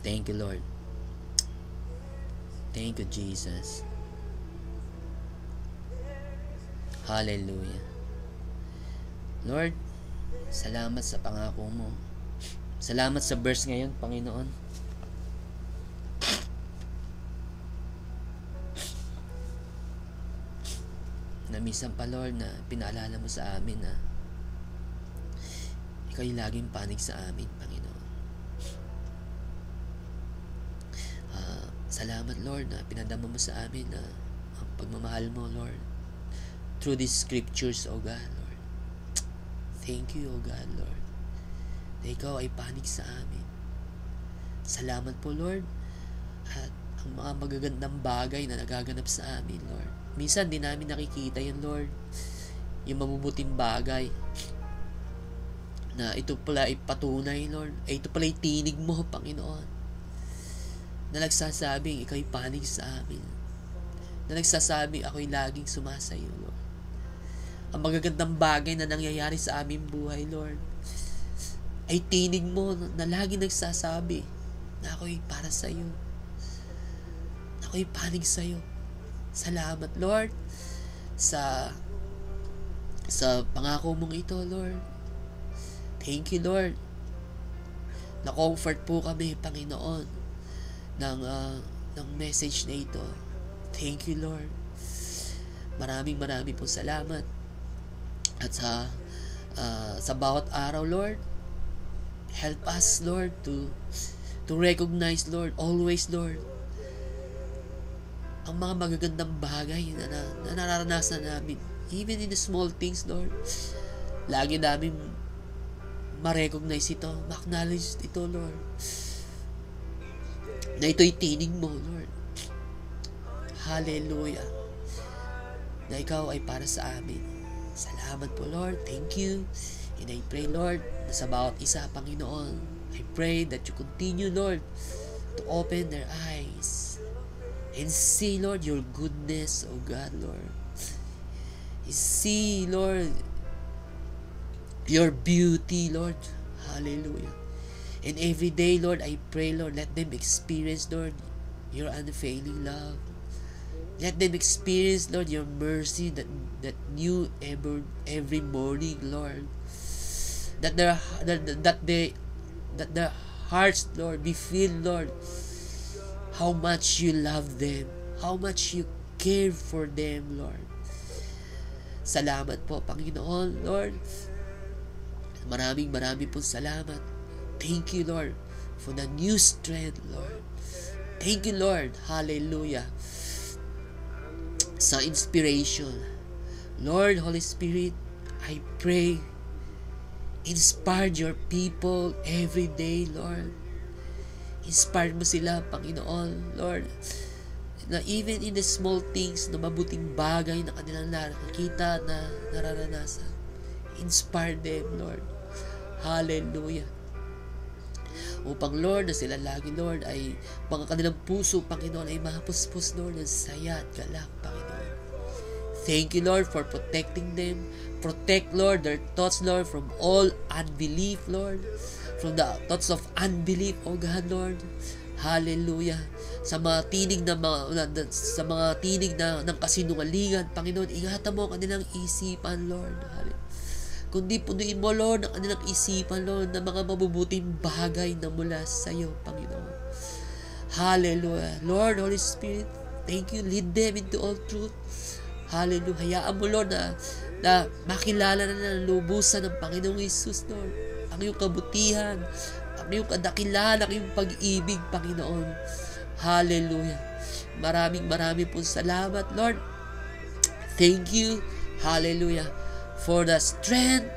Thank you, Lord. Thank you, Jesus. Hallelujah. Lord, salamat sa pangako mo. Salamat sa verse ngayon, Panginoon. Namisan pa, Lord, na pinaalala mo sa amin na Ikaw yung laging panig sa amin, Panginoon. Salamat, Lord, na pinadama mo sa amin na ang pagmamahal mo, Lord, through these scriptures, O God, Lord. Thank you, O God, Lord, na Ikaw ay panig sa amin. Salamat po, Lord, at ang ang mga magagandang bagay na nagaganap sa amin, Lord. Minsan, di namin nakikita yun, Lord. Yung mabubuting bagay na ito pala ay patunay, Lord. Ito pala ay tinig mo, Panginoon, na nagsasabing ikaw ay panig sa amin, na nagsasabing ako ay laging sumasayo, Lord. Ang magagandang bagay na nangyayari sa aming buhay, Lord, ay tinig mo na lagi nagsasabi na ako ay para sa iyo, na ako ay panig sa iyo. Salamat, Lord, sa pangako mong ito, Lord. Thank you, Lord. Na-comfort po kami, Panginoon, ng message na ito. Thank you, Lord. Maraming po salamat. At sa bawat araw, Lord, help us, Lord, to recognize, Lord, always, Lord, ang mga magagandang bagay na nararanasan namin. Even in the small things, Lord, lagi namin ma-recognize ito, ma-acknowledge ito, Lord, na ito'y tinig mo, Lord. Hallelujah. Na ikaw ay para sa amin. Salamat po, Lord. Thank you. And I pray, Lord, na sa bawat isa, Panginoon, I pray that you continue, Lord, to open their eyes and see, Lord, your goodness, oh God, Lord. See, Lord, your beauty, Lord. Hallelujah. And every day, Lord, I pray, Lord, let them experience, Lord, your unfailing love. Let them experience, Lord, your mercy that new every morning, Lord. That their hearts, Lord, be filled, Lord, how much you love them, how much you care for them, Lord. Salamat po, Panginoon, Lord. Maraming po salamat. Thank you, Lord, for the new strength, Lord. Thank you, Lord. Hallelujah. Sa inspiration. Lord, Holy Spirit, I pray, inspire your people every day, Lord. Inspire mo sila, Panginoon, Lord, na even in the small things, na mabuting bagay na kanilang nakikita na nararanasan. Inspire them, Lord. Hallelujah. Upang, Lord, na sila lagi, Lord, ay mga kanilang puso, Panginoon, ay mapuspos, Lord, ng saya at galak, Panginoon. Thank you, Lord, for protecting them. Protect, Lord, their thoughts, Lord, from all unbelief, Lord. From the thoughts of unbelief, oh God, Lord. Hallelujah. Sa mga tinig ng kasinungalingan, Panginoon, ingatan mo ang kanilang isipan, Lord. Hallelujah. Kundi punuin mo, Lord, ang kanilang isipan, Lord, ng mga mabubuting bagay na mula sa iyo, Panginoon. Hallelujah. Lord, Holy Spirit, thank you. Lead them into all truth. Hallelujah. Hayaan mo, Lord, na makilala na ng lubusan ng Panginoong Hesus, Lord. Ang iyong kabutihan, ang iyong kadakilaan, ang iyong pag-ibig, Panginoon. Hallelujah. Maraming po salamat, Lord. Thank you. Hallelujah. For the strength,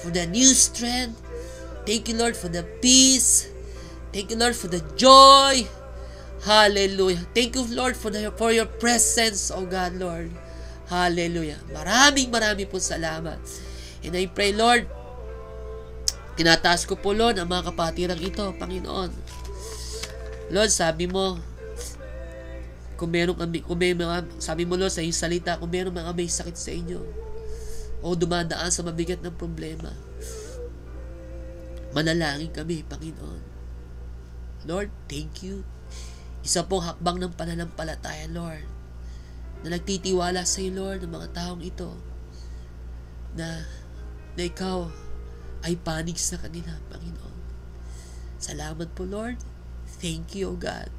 for the new strength. Thank you, Lord, for the peace. Thank you, Lord, for the joy. Hallelujah. Thank you, Lord, for your presence, oh God, Lord. Hallelujah. Maraming po salamat. And I pray, Lord, tinataas ko po, Lord, ang mga kapatirang ito, Panginoon. Lord, sabi mo, sabi mo, Lord, sa iyong salita, kung meron mga may sakit sa inyo, o dumadaan sa mabigat ng problema, manalangin kami, Panginoon. Lord, thank you. Isa pong hakbang ng pananampalataya, Lord, na nagtitiwala sa iyo, Lord, ng mga taong ito, na ikaw ay panig sa kanila, Panginoon. Salamat po, Lord. Thank you, O God.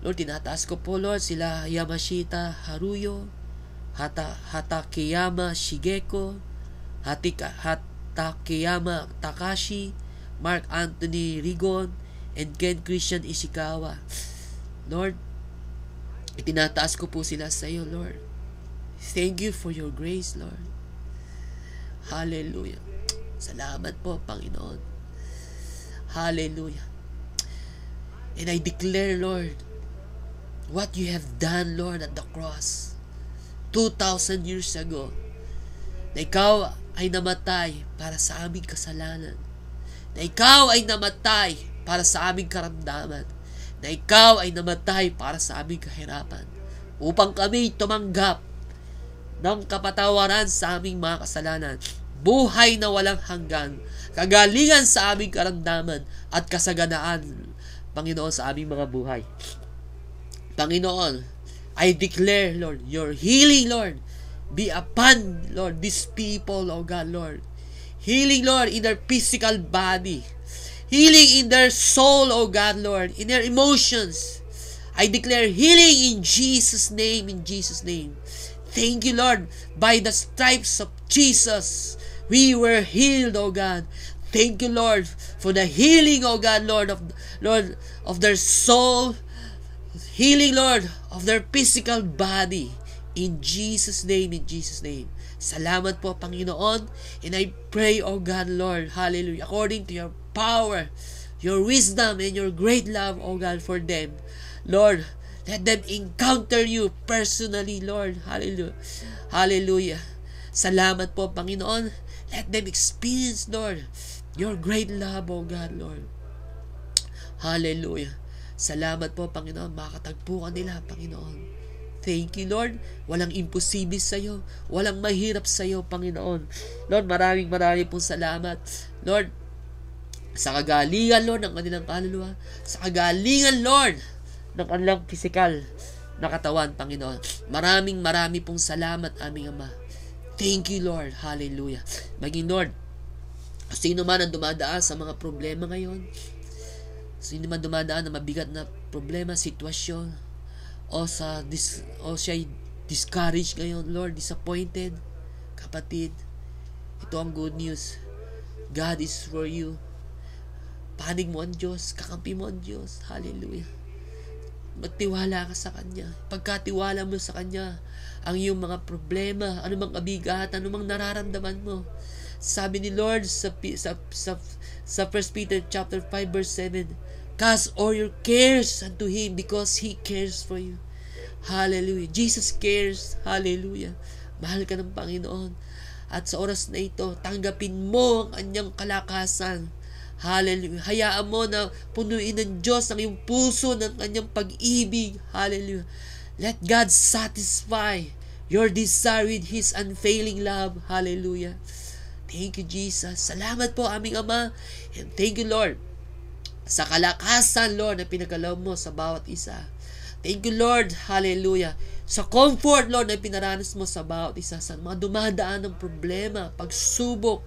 Lord, tinataas ko po, Lord, sila Yamashita Haruyo, Hatakeyama Shigeko, Hatakeyama Takashi, Mark Anthony Rigon, and Ken Christian Ishikawa. Lord, itinataas ko po sila sa iyo, Lord. Thank you for your grace, Lord. Hallelujah. Salamat po, Panginoon. Hallelujah. And I declare, Lord, what you have done, Lord, at the cross 2,000 years ago, na ikaw ay namatay para sa aming kasalanan, na ikaw ay namatay para sa aming karamdaman, na ikaw ay namatay para sa aming kahirapan, upang kami tumanggap ng kapatawaran sa aming mga kasalanan, buhay na walang hanggan, kagalingan sa aming karamdaman, at kasaganaan, Panginoon, sa aming mga buhay. Panginoon, I declare, Lord, your healing, Lord, be upon, Lord, these people, oh God, Lord. Healing, Lord, in their physical body. Healing in their soul, oh God, Lord, in their emotions. I declare healing in Jesus' name, in Jesus' name. Thank you, Lord, by the stripes of Jesus, we were healed, oh God. Thank you, Lord, for the healing, oh God, Lord, of their soul, healing, Lord, of their physical body. In Jesus' name, in Jesus' name. Salamat po, Panginoon. And I pray, oh God, Lord, hallelujah, according to your power, your wisdom, and your great love, oh God, for them. Lord, let them encounter you personally, Lord. Hallelujah. Hallelujah. Salamat po, Panginoon. Let them experience, Lord, your great love, oh God, Lord. Hallelujah. Salamat po, Panginoon. Makatagpo ka nila, Panginoon. Thank you, Lord. Walang imposible sa iyo. Walang mahirap sa iyo, Panginoon. Lord, maraming pong salamat. Lord, sa kagalingan, Lord, ng kanilang kaluluwa. Sa kagalingan, Lord, ng kanilang physical na katawan, Panginoon. Marami pong salamat, aming Ama. Thank you, Lord. Hallelujah. Maging, Lord, sino man ang dumadaan sa mga problema ngayon, sino man dumadaan na mabigat na problema, sitwasyon, o siya'y discouraged ngayon, Lord, disappointed, kapatid, ito ang good news. God is for you. Panig mo ang Diyos, kakampi mo ang Diyos. Hallelujah. Magtiwala ka sa Kanya. Pagkatiwala mo sa Kanya, ang iyong mga problema, anumang kabigat, anumang nararamdaman mo. Sabi ni Lord sa 1 Peter chapter 5 verse 7, cast all your cares unto Him because He cares for you. Hallelujah. Jesus cares. Hallelujah. Mahal ka ng Panginoon. At sa oras na ito, tanggapin mo ang Kanyang kalakasan. Hallelujah. Hayaan mo na punuin ng Diyos ang iyong puso ng Kanyang pag-ibig. Hallelujah. Let God satisfy your desire with His unfailing love. Hallelujah. Thank you, Jesus. Salamat po, aming Ama. And thank you, Lord, sa kalakasan, Lord, na pinagalaw mo sa bawat isa. Thank you, Lord. Hallelujah. Sa comfort, Lord, na pinaranas mo sa bawat isa. Sa mga dumadaan ng problema, pagsubok.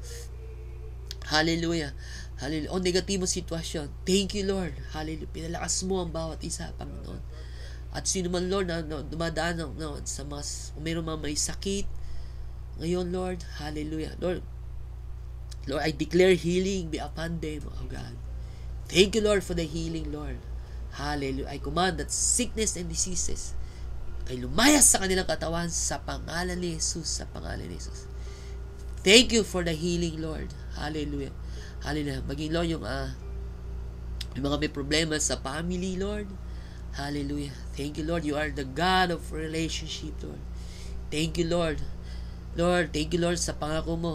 Hallelujah. Hallelujah. O negatibong sitwasyon. Thank you, Lord. Hallelujah. Pinalakas mo ang bawat isa, Panginoon. At sino man, Lord, na dumadaan sa mga, mayroong mga may sakit, ngayon, Lord, hallelujah. Lord, I declare healing be upon them, oh God. Thank you, Lord, for the healing, Lord. Hallelujah. I command that sickness and diseases ay lumayas sa kanilang katawan sa pangalan ni Jesus, sa pangalan ni Jesus. Thank you for the healing, Lord. Hallelujah. Hallelujah. Maging, Lord, yung mga may problema sa family, Lord. Hallelujah. Thank you, Lord. You are the God of relationship, Lord. Thank you, Lord. Lord, thank you, Lord, sa pangako mo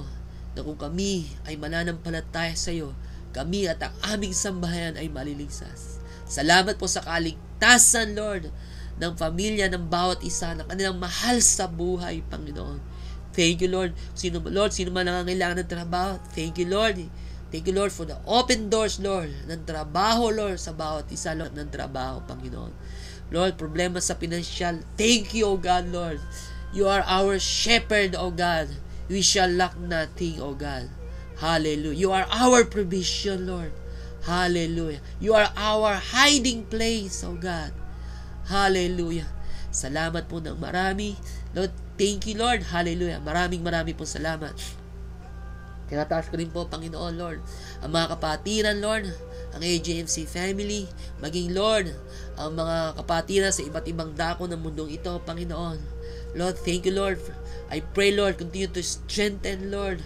na kung kami ay mananampalataya sa iyo, kami at ang aming sambahayan ay maliligtas. Salamat po sa kaligtasan, Lord, ng pamilya ng bawat isa, ng kanilang mahal sa buhay, Panginoon. Thank you, Lord. Sino man nangangailangan ng trabaho, thank you, Lord. Thank you, Lord, for the open doors, Lord, ng trabaho, Lord, sa bawat isa, Lord, ng trabaho, Panginoon. Lord, problema sa pinansyal, thank you, O God, Lord. You are our shepherd, O God. We shall lack nothing, O God. Hallelujah. You are our provision, Lord. Hallelujah. You are our hiding place, O God. Hallelujah. Salamat po ng marami. Lord, thank you, Lord. Hallelujah. Maraming po salamat. Tinataas ko rin po, Panginoon, Lord, ang mga kapatiran, Lord, ang AJMC family, maging, Lord, ang mga kapatiran sa iba't ibang dako ng mundong ito, Panginoon. Lord, thank you, Lord. I pray, Lord, continue to strengthen, Lord,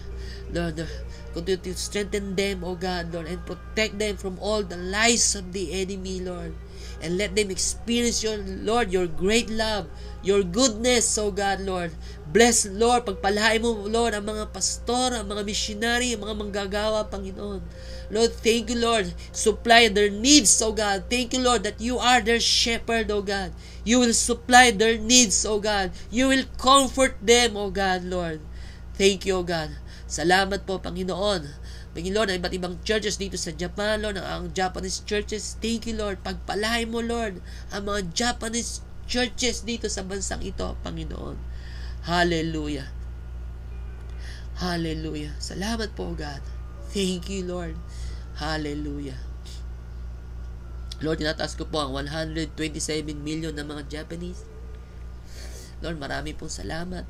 continue to strengthen them, O God, Lord, and protect them from all the lies of the enemy, Lord. and let them experience your, Lord, your great love, your goodness, oh God, Lord. Bless, Lord, pagpalain mo, Lord, ang mga pastor, ang mga missionary, ang mga manggagawa, Panginoon. Lord, thank you, Lord. Supply their needs, oh God. Thank you, Lord, that you are their shepherd, oh God. You will supply their needs, oh God. You will comfort them, oh God, Lord. Thank you, oh God. Salamat po, Panginoon. Panginoon, ang iba't ibang churches dito sa Japan, Lord, ang Japanese churches. Thank you, Lord. Pagpalain mo, Lord, ang mga Japanese churches dito sa bansang ito, Panginoon. Hallelujah. Hallelujah. Salamat po, God. Thank you, Lord. Hallelujah. Lord, tinataas ko po ang 127 million na mga Japanese. Lord, marami pong salamat.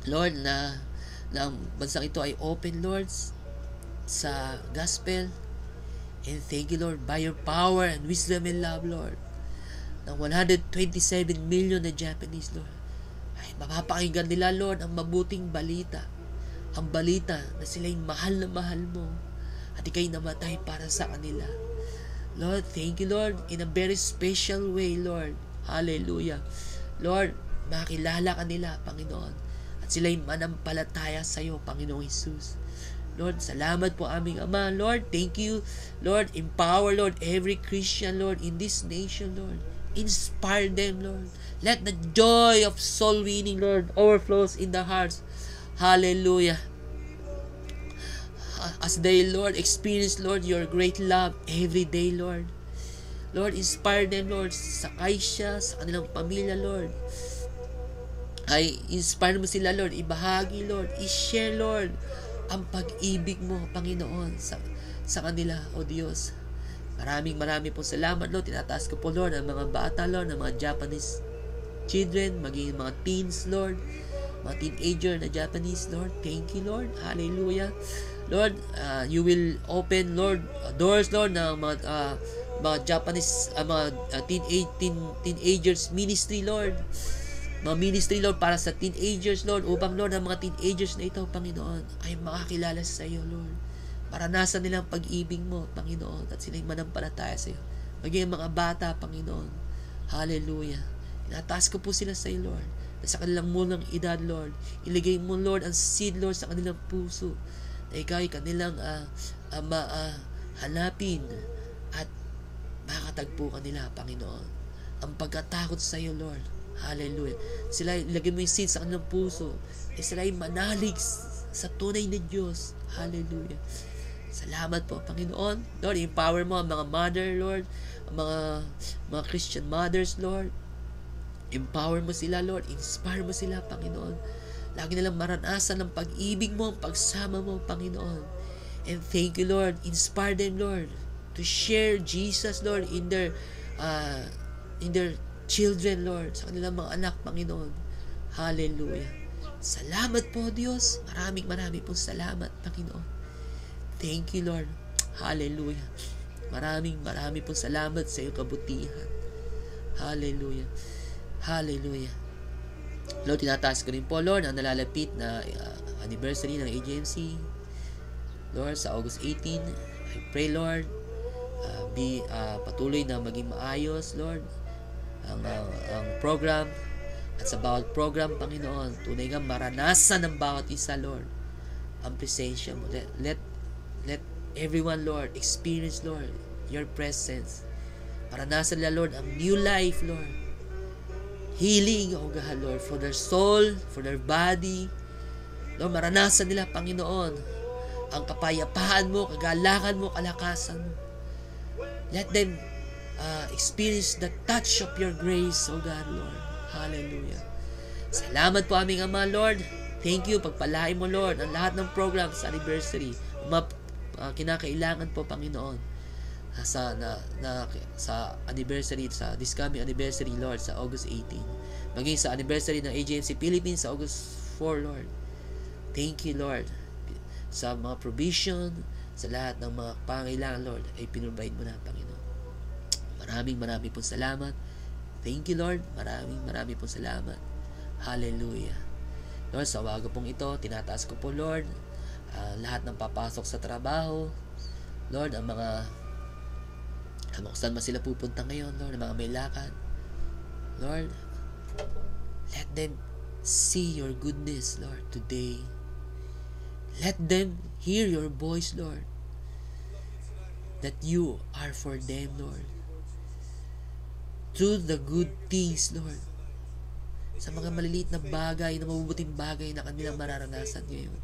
Lord, na ang bansang ito ay open, Lord, sa gospel. And thank you, Lord, by your power and wisdom and love, Lord, ng 127 million na Japanese, Lord, ay mapapakinggan nila, Lord, ang mabuting balita. Ang balita na sila'y mahal na mahal mo at ika'y namatay para sa kanila. Lord, thank you, Lord, in a very special way, Lord. Hallelujah. Lord, makilala ka nila, Panginoon, at sila'y manampalataya sa iyo, Panginoong Jesus. Lord, salamat po aming Ama. Lord, thank you. Lord, empower, Lord, every Christian, Lord, in this nation, Lord. Inspire them, Lord. Let the joy of soul winning, Lord, overflows in the hearts. Hallelujah. As they, Lord, experience, Lord, your great love every day, Lord. Lord, inspire them, Lord. Sakay siya sa kanilang pamilya, Lord. Ay, inspire mo sila, Lord. Ibahagi, Lord. I-share, Lord, ang pag-ibig mo, Panginoon, sa kanila, O Diyos. Maraming pong salamat, Lord. Tinataas ko po, Lord, ang mga bata, Lord, ang mga Japanese children, maging mga teens, Lord, mga teenager na Japanese, Lord. Thank you, Lord. Hallelujah. Lord, you will open, Lord, doors, Lord, ng mga Japanese, mga teenagers ministry, Lord. Mga ministry, Lord, para sa teenagers, Lord, upang, Lord, ang mga teenagers na ito, Panginoon, ay makakilala sa iyo, Lord. Maranasan nilang pag-ibig mo, Panginoon, at sila'y manampalataya sa iyo. Maging mga bata, Panginoon. Hallelujah. Inataas ko po sila sa iyo, Lord. Na sa kanilang munang edad, Lord, iligay mo, Lord, ang seed, Lord, sa kanilang puso. Na ikaw ay kanilang hanapin at makatagpo kanila, Panginoon. Ang pagkatakot sa iyo, Lord. Hallelujah. Sila, ilagay mo yung seed sa kanilang puso. Sila ay manalig sa tunay na Diyos. Hallelujah. Salamat po, Panginoon. Lord, empower mo ang mga mother, Lord, ang mga Christian mothers, Lord. Empower mo sila, Lord. Inspire mo sila, Panginoon. Lagi nilang maranasan ng pag-ibig mo, ang pagsama mo, Panginoon. And thank you, Lord. Inspire them, Lord, to share Jesus, Lord, in their children, Lord, sa kanilang mga anak, Panginoon. Hallelujah. Salamat po, Diyos. Maraming pong salamat, Panginoon. Thank you, Lord. Hallelujah. Maraming pong salamat sa iyong kabutihan. Hallelujah. Hallelujah. Lord, tinataas ko rin po, Lord, ang nalalapit na anniversary ng agency. Lord, sa August 18, I pray, Lord, patuloy na maging maayos, Lord, ang program. At sa bawat program, Panginoon, tunay nga maranasan ng bawat isa, Lord, ang presensya mo. Let everyone, Lord, experience, Lord, your presence. Maranasan nila, Lord, ang new life, Lord. Healing, oh God, Lord, for their soul, for their body. Lord, maranasan nila, Panginoon, ang kapayapaan mo, kagalakan mo, kalakasan mo. Let them experience the touch of your grace, oh God, Lord. Hallelujah. Salamat po aming Ama, Lord. Thank you. Pagpalain mo, Lord, ang lahat ng program sa anniversary. Kinakailangan po, Panginoon, sa anniversary, sa this coming anniversary, Lord, sa August 18. Maging sa anniversary ng AGMC Philippines sa August 4, Lord. Thank you, Lord, sa mga provision, sa lahat ng mga pangailangan, Lord, ay pinrovide mo na, Panginoon. Maraming pong salamat. Thank you, Lord. Maraming pong salamat. Hallelujah. Lord, sa umaga pong ito, tinataas ko po, Lord, lahat ng papasok sa trabaho. Lord, ang mga Kung saan man sila pupunta ngayon, Lord, mga may lakad, Lord, let them see your goodness, Lord, today. Let them hear your voice, Lord, that you are for them, Lord. Through the good things, Lord, sa mga maliliit na bagay, na mabubuting bagay na kanilang mararanasan ngayon.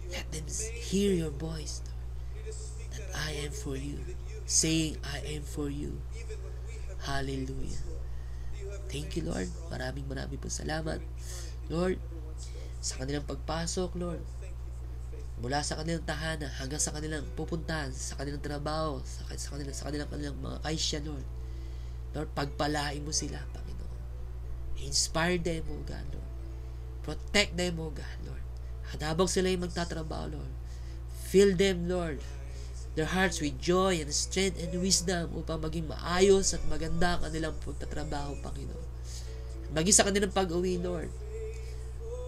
Let them hear your voice, Lord, that I am for you, saying I am for you. Hallelujah. Thank you, Lord. Maraming po salamat, Lord, sa kanilang pagpasok, Lord, mula sa kanilang tahanan hanggang sa kanilang pupuntahan, sa kanilang trabaho, sa kanilang mga kaisya, Lord. Lord, pagpalain mo sila, Panginoon. Inspire them, O God, Lord. Protect them, O God, Lord. At habang sila ay magtatrabaho, Lord, fill them, Lord, their hearts with joy and strength and wisdom upang maging maayos at maganda ang kanilang pagtatrabaho, Panginoon. Maging sa kanilang pag-uwi, Lord.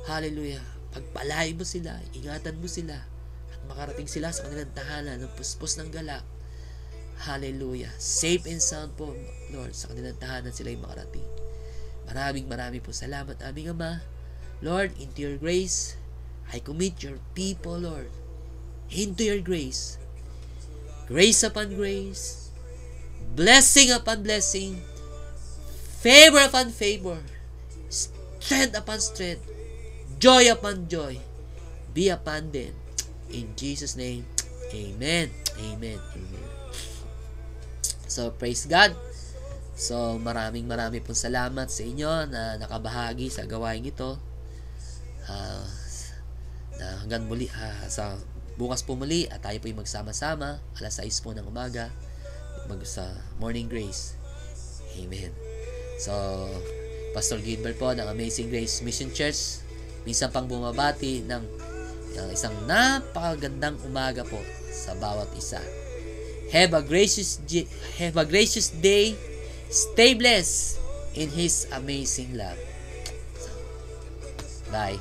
Hallelujah. Pagpalain mo sila, ingatan mo sila, at makarating sila sa kanilang tahanan ng puspos ng galak. Hallelujah. Safe and sound po, Lord, sa kanilang tahanan sila ay makarating. Maraming po salamat, aming Ama. Lord, into your grace, I commit your people, Lord, into your grace. Grace upon grace, blessing upon blessing, favor upon favor, strength upon strength, joy upon joy, be upon them. In Jesus' name, amen. Amen. Amen. So, praise God. So, maraming pong salamat sa inyo na nakabahagi sa gawain ito. Na hanggang muli, sa bukas po muli at tayo po yung magsama-sama alas 6 po ng umaga sa Morning Grace. Amen. So, Pastor Gilbert po ng Amazing Grace Mission Church, minsan pang bumabati ng isang napakagandang umaga po sa bawat isa. Have a gracious day. Stay blessed in His amazing love. Bye.